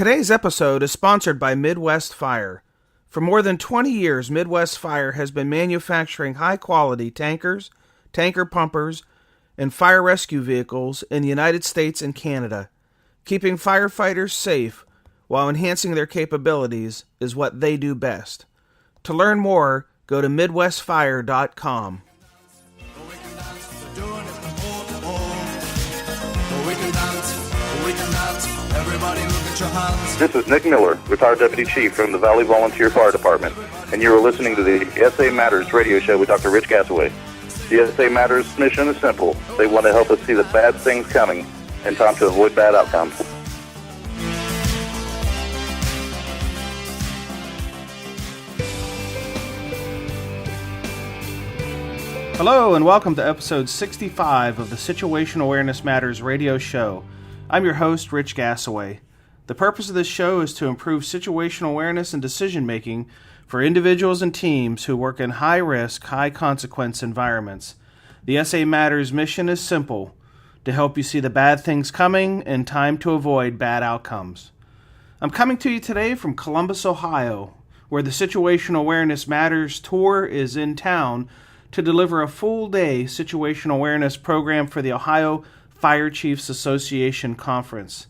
Today's episode is sponsored by Midwest Fire. For more than 20 years, Midwest Fire has been manufacturing high-quality tankers, tanker pumpers, and fire rescue vehicles in the United States and Canada. Keeping firefighters safe while enhancing their capabilities is what they do best. To learn more, go to MidwestFire.com. This is Nick Miller, retired Deputy Chief from the Valley Volunteer Fire Department, and you are listening to the SA Matters radio show with Dr. Rich Gasaway. The SA Matters mission is simple. They want to help us see the bad things coming in time to avoid bad outcomes. Hello and welcome to episode 65 of the Situational Awareness Matters radio show. I'm your host, Rich Gasaway. The purpose of this show is to improve situational awareness and decision-making for individuals and teams who work in high-risk, high-consequence environments. The SA Matters mission is simple, to help you see the bad things coming and time to avoid bad outcomes. I'm coming to you today from Columbus, Ohio, where the Situational Awareness Matters tour is in town to deliver a full-day situational awareness program for the Ohio Fire Chiefs Association Conference.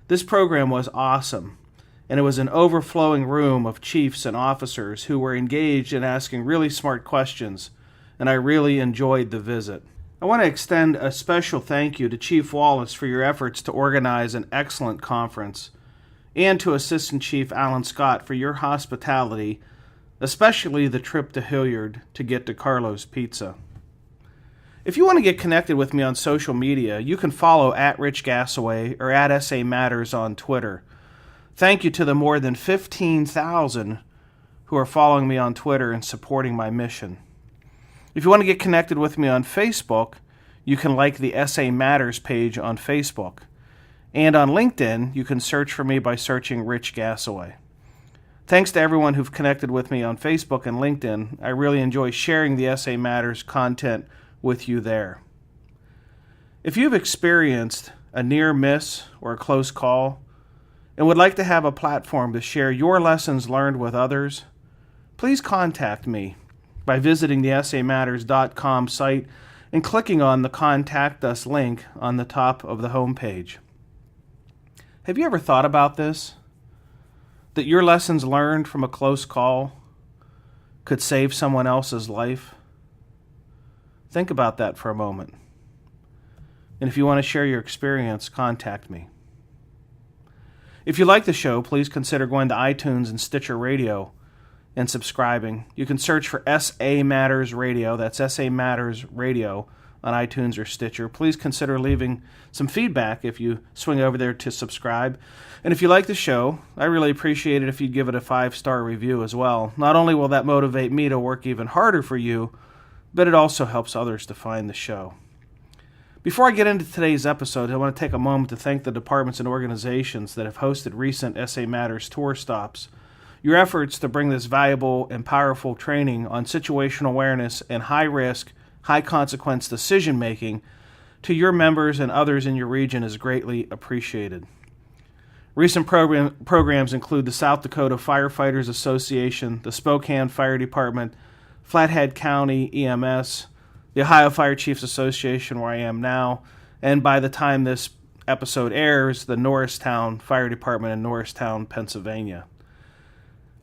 This program was awesome, and it was an overflowing room of chiefs and officers who were engaged in asking really smart questions, and I really enjoyed the visit. I want to extend a special thank you to Chief Wallace for your efforts to organize an excellent conference, and to Assistant Chief Alan Scott for your hospitality, especially the trip to Hilliard to get to Carlo's Pizza. If you want to get connected with me on social media, you can follow at Rich Gasaway or at SA Matters on Twitter. Thank you to the more than 15,000 who are following me on Twitter and supporting my mission. If you want to get connected with me on Facebook, you can like the SA Matters page on Facebook. And on LinkedIn, you can search for me by searching Rich Gasaway. Thanks to everyone who've connected with me on Facebook and LinkedIn. I really enjoy sharing the SA Matters content with you there. If you've experienced a near miss or a close call and would like to have a platform to share your lessons learned with others, please contact me by visiting the SAMatters.com site and clicking on the Contact Us link on the top of the homepage. Have you ever thought about this? That your lessons learned from a close call could save someone else's life? Think about that for a moment. And if you want to share your experience, contact me. If you like the show, please consider going to iTunes and Stitcher Radio and subscribing. You can search for SA Matters Radio, that's SA Matters Radio, on iTunes or Stitcher. Please consider leaving some feedback if you swing over there to subscribe. And if you like the show, I really appreciate it if you'd give it a 5-star review as well. Not only will that motivate me to work even harder for you, but it also helps others to find the show. Before I get into today's episode, I want to take a moment to thank the departments and organizations that have hosted recent SA Matters tour stops. Your efforts to bring this valuable and powerful training on situational awareness and high-risk, high-consequence decision-making to your members and others in your region is greatly appreciated. Recent programs include the South Dakota Firefighters Association, the Spokane Fire Department, Flathead County EMS, the Ohio Fire Chiefs Association, where I am now, and by the time this episode airs, the Norristown Fire Department in Norristown, Pennsylvania.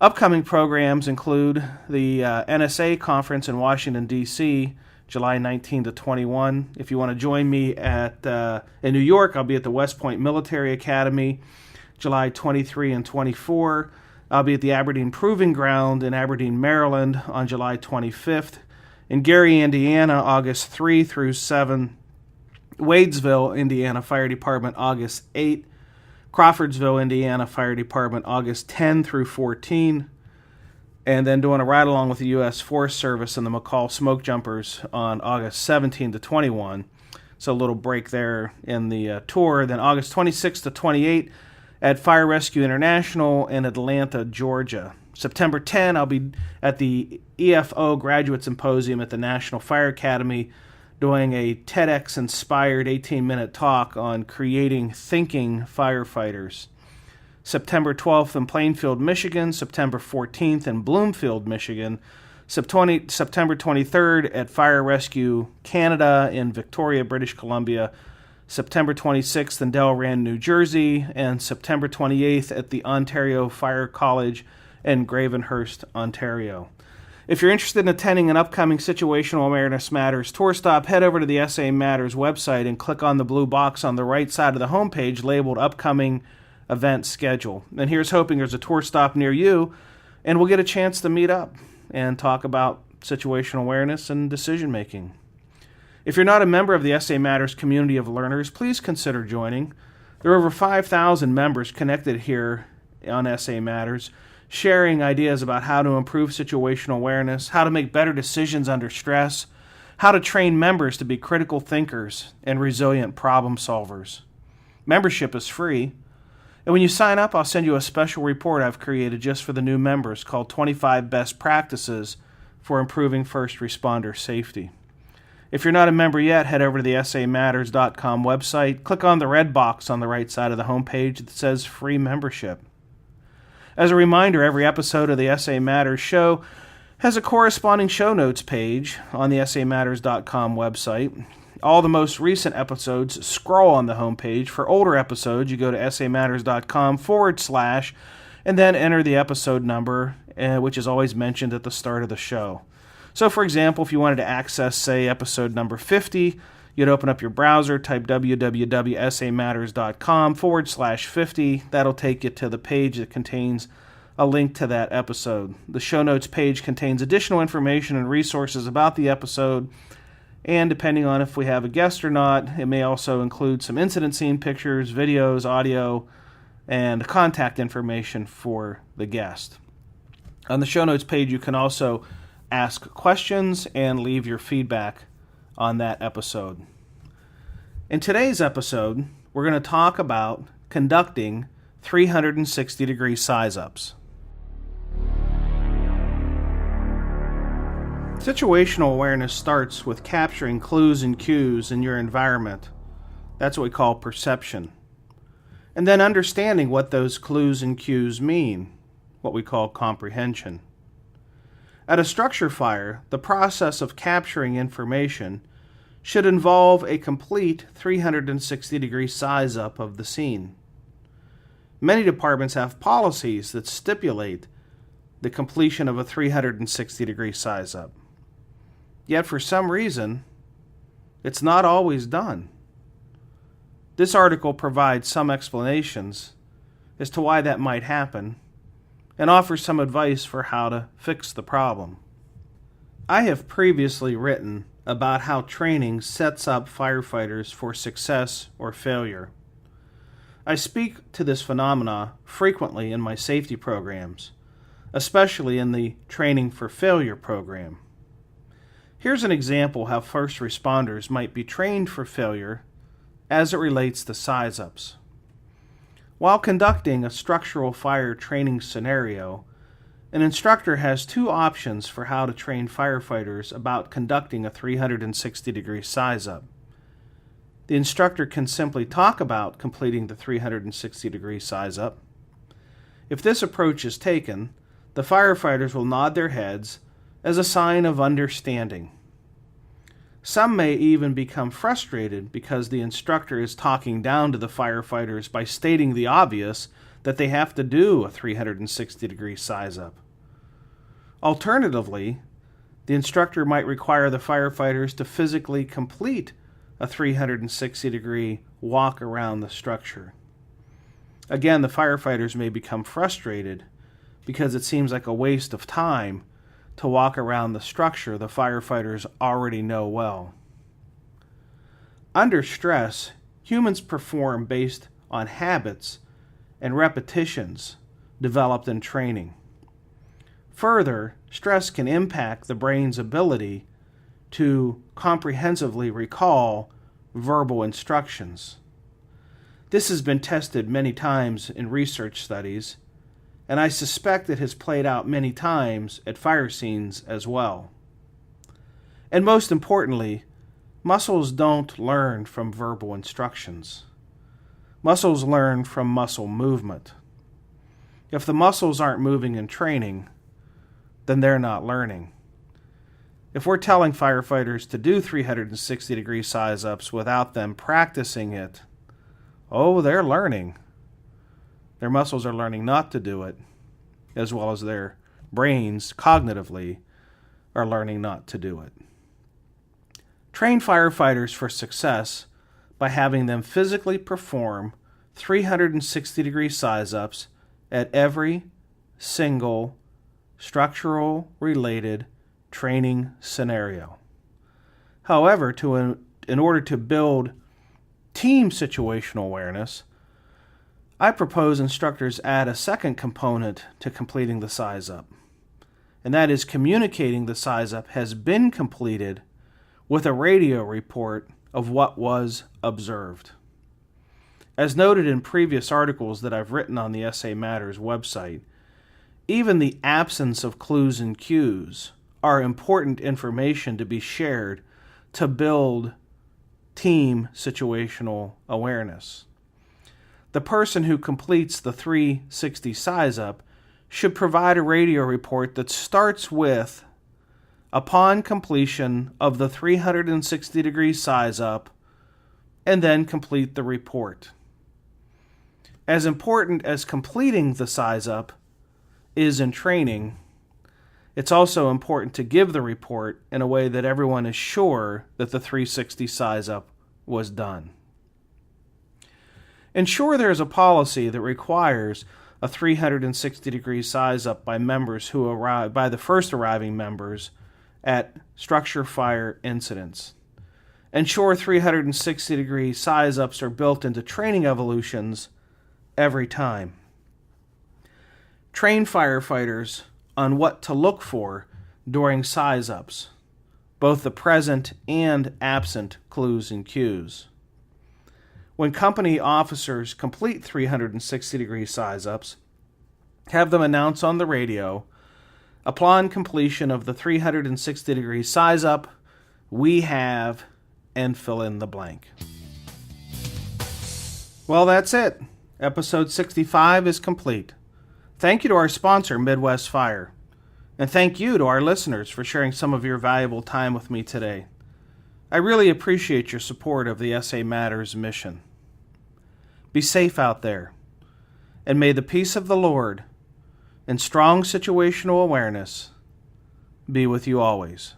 Upcoming programs include the NSA Conference in Washington, D.C., July 19 to 21. If you want to join me in New York, I'll be at the West Point Military Academy, July 23 and 24. I'll be at the Aberdeen Proving Ground in Aberdeen, Maryland on July 25th. In Gary, Indiana, August 3 through 7. Wadesville, Indiana Fire Department, August 8. Crawfordsville, Indiana Fire Department, August 10 through 14. And then doing a ride-along with the U.S. Forest Service and the McCall Smoke Jumpers on August 17 to 21. So a little break there in the tour. Then August 26 to 28 at Fire Rescue International in Atlanta, Georgia. September 10, I'll be at the EFO Graduate Symposium at the National Fire Academy doing a TEDx-inspired 18-minute talk on creating thinking firefighters. September 12th in Plainfield, Michigan, September 14th in Bloomfield, Michigan, September 23rd at Fire Rescue Canada in Victoria, British Columbia, September 26th in Delran, New Jersey, and September 28th at the Ontario Fire College in Gravenhurst, Ontario. If you're interested in attending an upcoming Situational Awareness Matters tour stop, head over to the SA Matters website and click on the blue box on the right side of the homepage labeled Upcoming Event Schedule. And here's hoping there's a tour stop near you, and we'll get a chance to meet up and talk about situational awareness and decision making. If you're not a member of the SA Matters community of learners, please consider joining. There are over 5,000 members connected here on SA Matters, sharing ideas about how to improve situational awareness, how to make better decisions under stress, how to train members to be critical thinkers and resilient problem solvers. Membership is free. And when you sign up, I'll send you a special report I've created just for the new members called 25 Best Practices for Improving First Responder Safety. If you're not a member yet, head over to the samatters.com website, click on the red box on the right side of the homepage that says Free Membership. As a reminder, every episode of the SA Matters show has a corresponding show notes page on the samatters.com website. All the most recent episodes scroll on the homepage. For older episodes, you go to samatters.com / and then enter the episode number, which is always mentioned at the start of the show. So, for example, if you wanted to access, say, episode number 50, you'd open up your browser, type www.samatters.com / 50. That'll take you to the page that contains a link to that episode. The show notes page contains additional information and resources about the episode, and depending on if we have a guest or not, it may also include some incident scene pictures, videos, audio, and contact information for the guest. On the show notes page, you can also ask questions and leave your feedback on that episode. In today's episode, we're going to talk about conducting 360-degree size-ups. Situational awareness starts with capturing clues and cues in your environment. That's what we call perception. And then understanding what those clues and cues mean, what we call comprehension. At a structure fire, the process of capturing information should involve a complete 360-degree size-up of the scene. Many departments have policies that stipulate the completion of a 360-degree size-up. Yet for some reason, it's not always done. This article provides some explanations as to why that might happen and offers some advice for how to fix the problem. I have previously written about how training sets up firefighters for success or failure. I speak to this phenomena frequently in my safety programs, especially in the Training for Failure program. Here's an example how first responders might be trained for failure as it relates to size-ups. While conducting a structural fire training scenario, an instructor has two options for how to train firefighters about conducting a 360-degree size-up. The instructor can simply talk about completing the 360-degree size-up. If this approach is taken, the firefighters will nod their heads as a sign of understanding. Some may even become frustrated because the instructor is talking down to the firefighters by stating the obvious that they have to do a 360-degree size-up. Alternatively, the instructor might require the firefighters to physically complete a 360-degree walk around the structure. Again, the firefighters may become frustrated because it seems like a waste of time to walk around the structure the firefighters already know well. Under stress, humans perform based on habits and repetitions developed in training. Further, stress can impact the brain's ability to comprehensively recall verbal instructions. This has been tested many times in research studies, and I suspect it has played out many times at fire scenes as well. And most importantly, muscles don't learn from verbal instructions. Muscles learn from muscle movement. If the muscles aren't moving in training, then they're not learning. If we're telling firefighters to do 360-degree size-ups without them practicing it, they're learning. Their muscles are learning not to do it, as well as their brains, cognitively, are learning not to do it. Train firefighters for success by having them physically perform 360-degree size-ups at every single structural-related training scenario. However, in order to build team situational awareness, I propose instructors add a second component to completing the size-up, and that is communicating the size-up has been completed with a radio report of what was observed. As noted in previous articles that I've written on the SA Matters website, even the absence of clues and cues are important information to be shared to build team situational awareness. The person who completes the 360 size-up should provide a radio report that starts with, upon completion of the 360-degree size-up, and then complete the report. As important as completing the size-up is in training, it's also important to give the report in a way that everyone is sure that the 360 size-up was done. Ensure there is a policy that requires a 360-degree size-up by members who arrive by the first arriving members at structure fire incidents. Ensure 360-degree size-ups are built into training evolutions every time. Train firefighters on what to look for during size-ups, both the present and absent clues and cues. When company officers complete 360-degree size-ups, have them announce on the radio, upon completion of the 360-degree size-up, we have, and fill in the blank. Well, that's it. Episode 65 is complete. Thank you to our sponsor, Midwest Fire. And thank you to our listeners for sharing some of your valuable time with me today. I really appreciate your support of the SA Matters mission. Be safe out there, and may the peace of the Lord and strong situational awareness be with you always.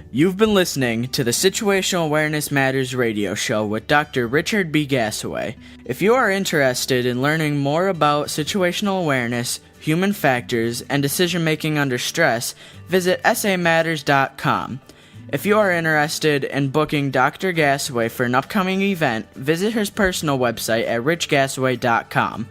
You've been listening to the Situational Awareness Matters radio show with Dr. Richard B. Gasaway. If you are interested in learning more about situational awareness, human factors, and decision-making under stress, visit samatters.com. If you are interested in booking Dr. Gasaway for an upcoming event, visit his personal website at richgasaway.com.